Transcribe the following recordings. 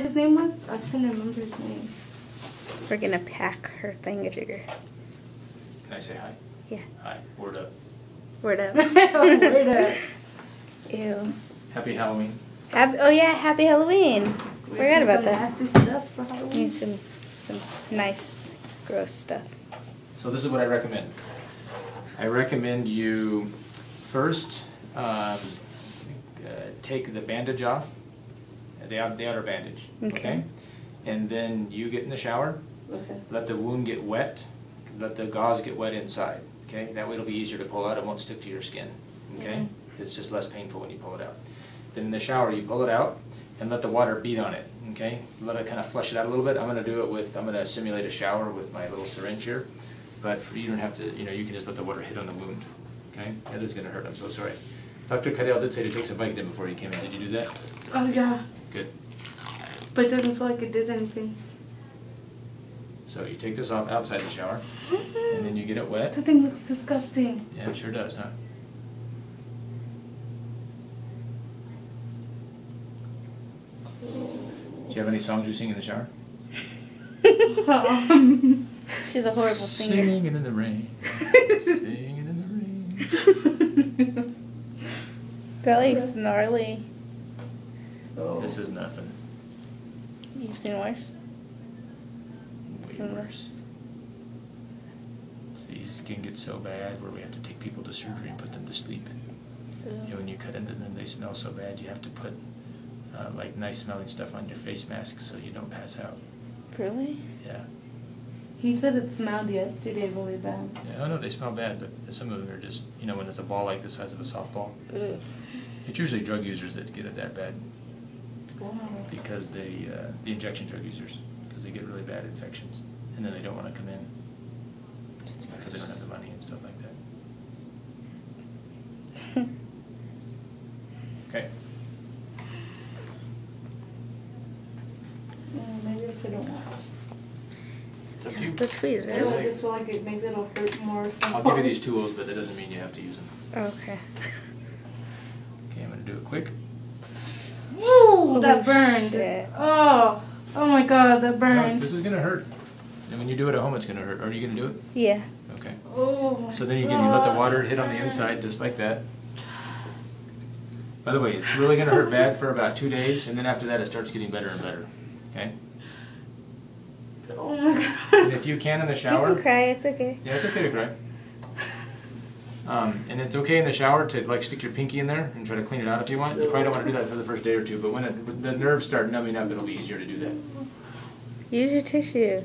his name was? I was trying to remember his name. We're gonna pack her thingamajigger. Can I say hi? Yeah. Hi. Word up. Word up. Word up. Ew. Happy Halloween. Oh yeah, happy Halloween. Forgot about that. Nasty stuff for Halloween. Need some nice, gross stuff. So this is what I recommend. I recommend you first take the bandage off, the outer bandage. Okay. And then you get in the shower. Okay. Let the wound get wet. Let the gauze get wet inside. Okay. That way it'll be easier to pull out. It won't stick to your skin. Okay. It's just less painful when you pull it out. Then in the shower, you pull it out and let the water beat on it. Okay. Let it kind of flush it out a little bit. I'm going to do it with. I'm going to simulate a shower with my little syringe here. But you don't have to. You know, you can just let the water hit on the wound. Okay. That is going to hurt. I'm so sorry. Dr. Cadell did say to take some Vicodin before you came in. Did you do that? Oh yeah. Good. But it doesn't feel like it did anything. So you take this off outside the shower, and then you get it wet. That thing looks disgusting. Yeah, it sure does, huh? Do you have any songs you sing in the shower? She's a horrible singer. Singing in the rain. Singing in the rain. Really snarly. This is nothing. You've seen worse? Way worse. These can get so bad where we have to take people to surgery and put them to sleep. You know, when you cut into them, they smell so bad. You have to put like nice smelling stuff on your face mask so you don't pass out. Really? Yeah. He said it smelled yesterday really bad. Yeah. Oh no, they smell bad, but some of them are just, you know, when it's a ball like the size of a softball. Ugh. It's usually drug users that get it that bad. Wow. Because the injection drug users, because they get really bad infections, and then they don't want to come in because they don't have the money and stuff like that. Okay. Yeah, maybe I shouldn't watch. It's up to you. The tweezers. I just feel like maybe it'll hurt more. I'll give you these tools, but that doesn't mean you have to use them. Okay. Okay, I'm going to do it quick. Ooh, that burned. Shit. Oh my God, that No, burned. this is going to hurt. And when you do it at home, it's going to hurt. Are you going to do it? Yeah. Okay. Oh my So then you let the water hit on the inside just like that. By the way, it's really going to hurt bad for about 2 days, and then after that it starts getting better and better. Okay? Oh my God. And if you can in the shower... You can cry, it's okay. Yeah, it's okay to cry. And it's okay in the shower to like stick your pinky in there and try to clean it out if you want. You probably don't want to do that for the first day or two, but when the nerves start numbing up, it'll be easier to do that. Use your tissue.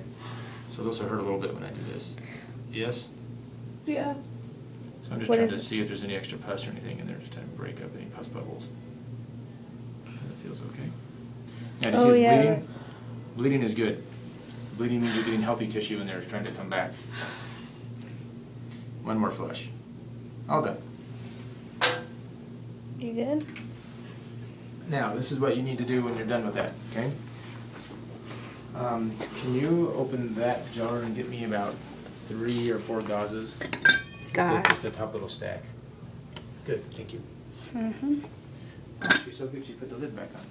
So this will hurt a little bit when I do this. Yes? Yeah. So I'm just What trying is to it? see if there's any extra pus or anything in there, just trying to break up any pus bubbles. And it feels okay. Yeah, do you see it's bleeding? Bleeding is good. Bleeding means you're getting healthy tissue in there trying to come back. One more flush. All done. You good? Now, this is what you need to do when you're done with that, okay? Can you open that jar and get me about 3 or 4 gauzes? Just the top little stack. Good, thank you. Mm-hmm. Oh, she's so good she put the lid back on.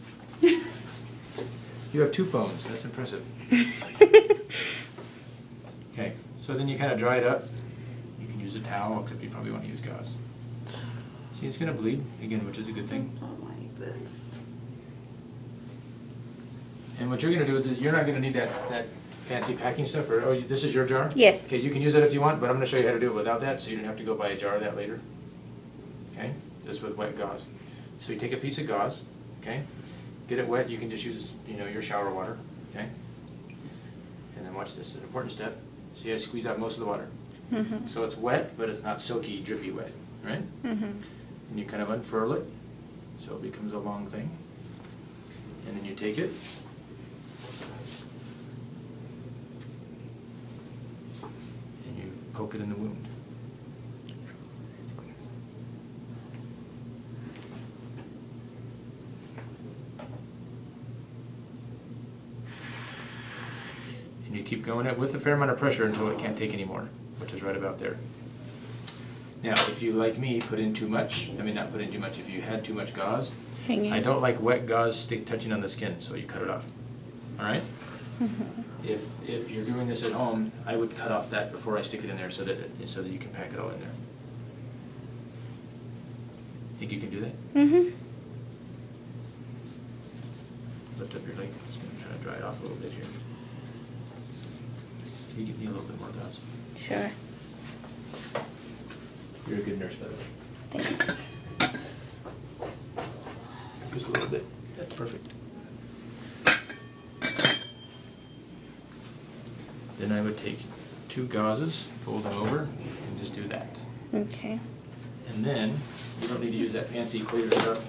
You have 2 phones, that's impressive. Okay, so then you kind of dry it up. You can use a towel, except you probably want to use gauze. See, it's going to bleed, again, which is a good thing. Oh my goodness. And what you're going to do is you're not going to need that fancy packing stuff. Or this is your jar? Yes. Okay, you can use it if you want, but I'm going to show you how to do it without that, so you don't have to go buy a jar of that later. Okay, just with wet gauze. So you take a piece of gauze, okay, get it wet. You can just use, you know, your shower water, okay. And then watch this. It's an important step. So you squeeze out most of the water. Mm-hmm. So it's wet, but it's not silky, drippy wet, right? Mm-hmm. And you kind of unfurl it, so it becomes a long thing. And then you take it. And you poke it in the wound. And you keep going it with a fair amount of pressure until it can't take anymore, which is right about there. Now, if you, like me, put in too much, I mean not put in too much, if you had too much gauze, I don't like wet gauze touching on the skin, so you cut it off. all right? If you're doing this at home, I would cut off that before I stick it in there so that you can pack it all in there. Think you can do that? Mm-hmm. Lift up your leg. Just gonna try to dry it off a little bit here. Can you give me a little bit more gauze? Sure. You're a good nurse, by the way. Thanks. Just a little bit. That's perfect. Then I would take 2 gauzes, fold them over, and just do that. Okay. And then, you don't need to use that fancy clear stuff.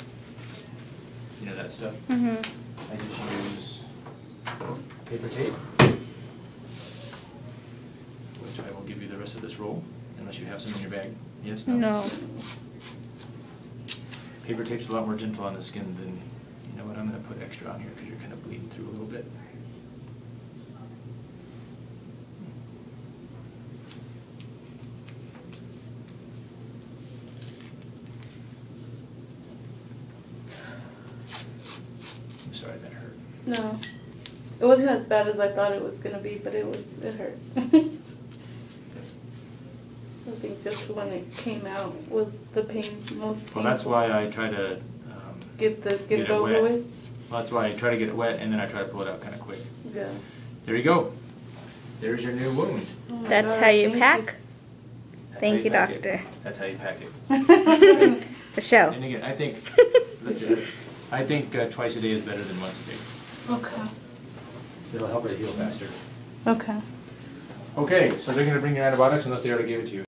You know that stuff? Mm-hmm. I just use paper tape, which I will give you the rest of this roll, unless you have some in your bag. Yes, no? No. Paper tape's a lot more gentle on the skin than, you know what, I'm going to put extra on here because you're kind of bleeding through a little bit. I'm sorry that hurt. No. It wasn't as bad as I thought it was gonna be, but it hurt. I think just when it came out was the pain most painful. Well, that's why I try to Get it over wet. with? Well, that's why I try to get it wet, and then I try to pull it out kind of quick. Yeah. There you go. There's your new wound. Oh my That's God, how you thank pack? That's Thank how you, pack it. doctor. That's how you pack it. For show. And again, I think twice a day is better than once a day. Okay. It'll help it heal faster. Okay. Okay, so they're going to bring your antibiotics unless they already gave it to you.